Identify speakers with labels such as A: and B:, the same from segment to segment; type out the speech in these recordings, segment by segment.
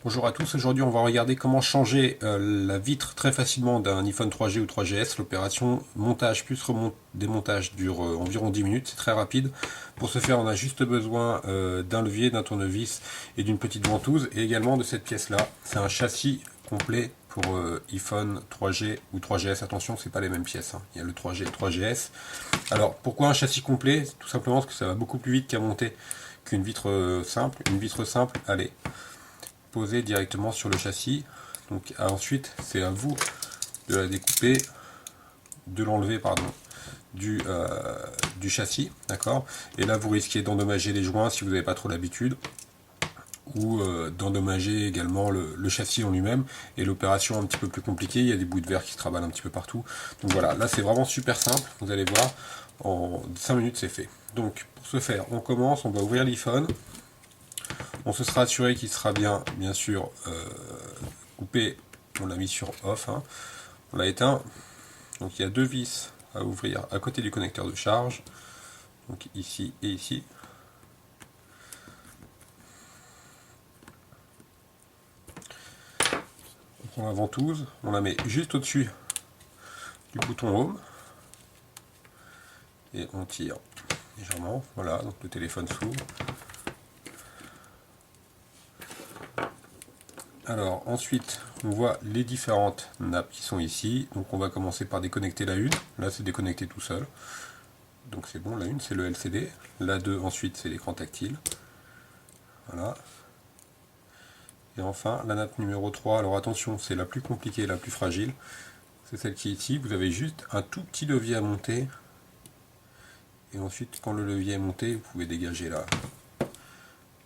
A: Bonjour à tous, aujourd'hui on va regarder comment changer la vitre très facilement d'un iPhone 3G ou 3GS. L'opération montage plus démontage dure environ 10 minutes, c'est très rapide. Pour ce faire on a juste besoin d'un levier, d'un tournevis et d'une petite ventouse et également de cette pièce là. C'est un châssis complet pour iPhone 3G ou 3GS, attention c'est pas les mêmes pièces, hein. Il y a le 3G et le 3GS. Alors pourquoi un châssis complet? Tout simplement parce que ça va beaucoup plus vite qu'à monter qu'une vitre simple. Une vitre simple, allez, poser directement sur le châssis. Donc ensuite c'est à vous de la découper, de l'enlever pardon du châssis, d'accord. Et là vous risquez d'endommager les joints si vous n'avez pas trop l'habitude, ou d'endommager également le châssis en lui-même, et l'opération un petit peu plus compliquée, il y a des bouts de verre qui se travaillent un petit peu partout. Donc voilà, là c'est vraiment super simple, vous allez voir, en 5 minutes c'est fait. Donc pour ce faire, on commence, on va ouvrir l'iPhone, on se sera assuré qu'il sera bien sûr coupé, on l'a mis sur off, hein. On l'a éteint. Donc il y a deux vis à ouvrir à côté du connecteur de charge, donc ici et ici. On prend la ventouse, on la met juste au-dessus du bouton home et on tire légèrement. Voilà, donc le téléphone s'ouvre. Alors ensuite, on voit les différentes nappes qui sont ici. Donc on va commencer par déconnecter la une. Là c'est déconnecté tout seul. Donc c'est bon, la une c'est le LCD. La 2 ensuite c'est l'écran tactile. Voilà. Et enfin la nappe numéro 3. Alors attention, c'est la plus compliquée, la plus fragile. C'est celle qui est ici. Vous avez juste un tout petit levier à monter. Et ensuite quand le levier est monté, vous pouvez dégager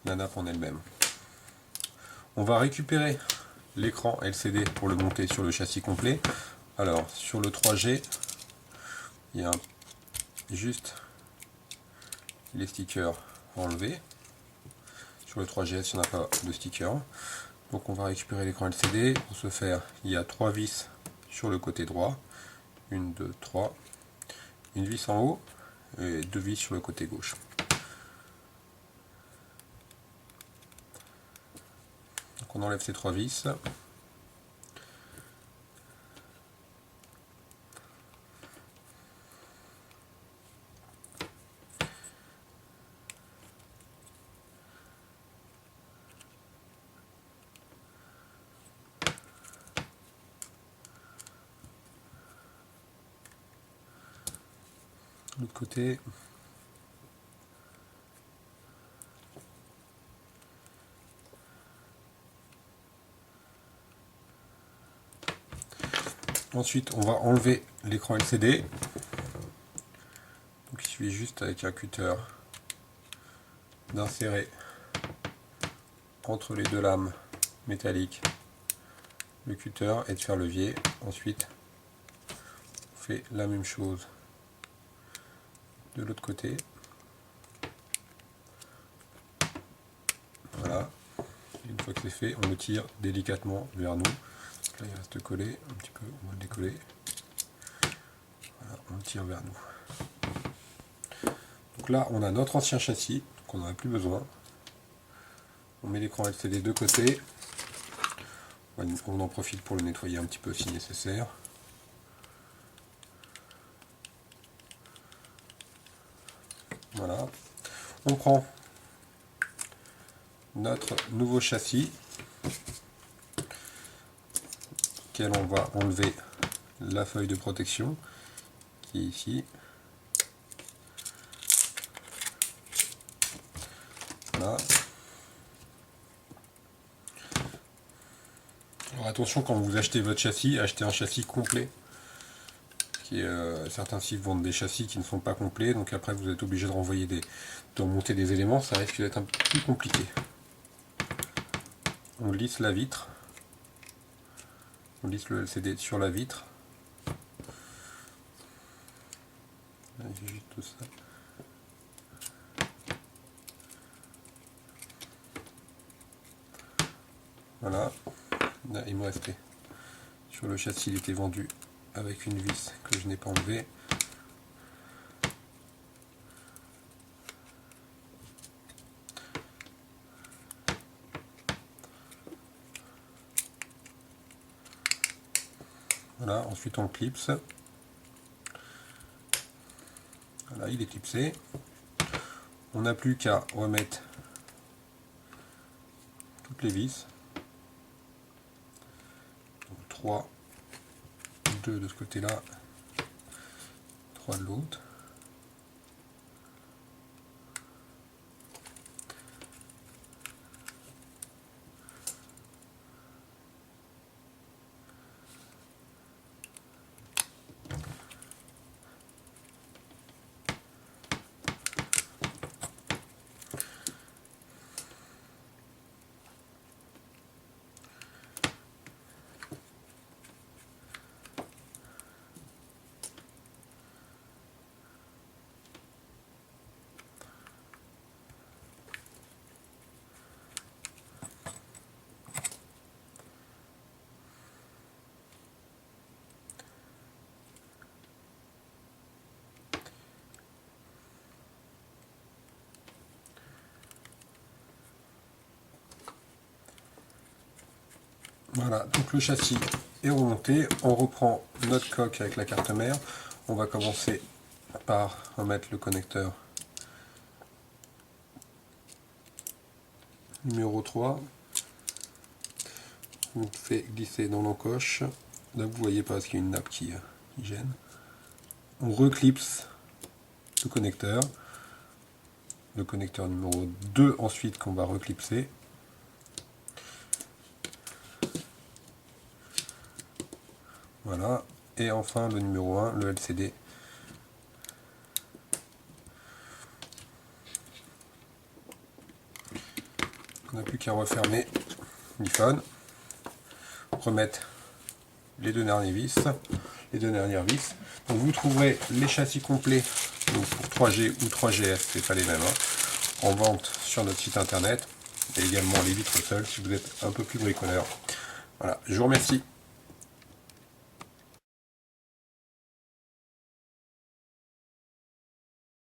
A: la nappe en elle-même. On va récupérer l'écran LCD pour le monter sur le châssis complet. Alors sur le 3G, il y a juste les stickers enlevés. Sur le 3GS, il n'y en a pas de stickers. Donc on va récupérer l'écran LCD. Pour ce faire, il y a 3 vis sur le côté droit. 1, 2, 3. Une vis en haut et 2 vis sur le côté gauche. Donc on enlève ces 3 vis. De l'autre côté. Ensuite, on va enlever l'écran LCD. Donc il suffit juste avec un cutter d'insérer entre les deux lames métalliques le cutter et de faire levier. Ensuite, on fait la même chose de l'autre côté. Voilà. Et une fois que c'est fait, on le tire délicatement vers nous. Là, il reste collé un petit peu, on va le décoller. Voilà, on le tire vers nous. Donc là, on a notre ancien châssis, donc on n'en a plus besoin. On met l'écran LCD de côté. On en profite pour le nettoyer un petit peu si nécessaire. Voilà. On prend notre nouveau châssis, auquel on va enlever la feuille de protection qui est ici. Voilà. Alors attention, quand vous achetez votre châssis, achetez un châssis complet. Certains sites vendent des châssis qui ne sont pas complets, donc après vous êtes obligé de renvoyer de remonter des éléments, ça risque d'être un peu plus compliqué. On lisse la vitre, on lisse le LCD sur la vitre. Juste ça. Voilà, là, il me restait sur le châssis, il était vendu avec une vis que je n'ai pas enlevée. Voilà, ensuite on le clipse. Voilà, il est clipsé. On n'a plus qu'à remettre toutes les vis. Donc 3, 2 de ce côté-là, 3 de l'autre. Voilà, donc le châssis est remonté. On reprend notre coque avec la carte mère. On va commencer par remettre le connecteur numéro 3. On fait glisser dans l'encoche. Là vous voyez pas parce qu'il y a une nappe qui gêne. On reclipse le connecteur numéro 2 ensuite qu'on va reclipser. Voilà, et enfin le numéro 1, le LCD. On n'a plus qu'à refermer l'iPhone, remettre les deux dernières vis. Donc vous trouverez les châssis complets donc pour 3G ou 3GS, c'est pas les mêmes, en vente sur notre site internet, et également les vitres seules si vous êtes un peu plus bricoleur. Voilà, je vous remercie.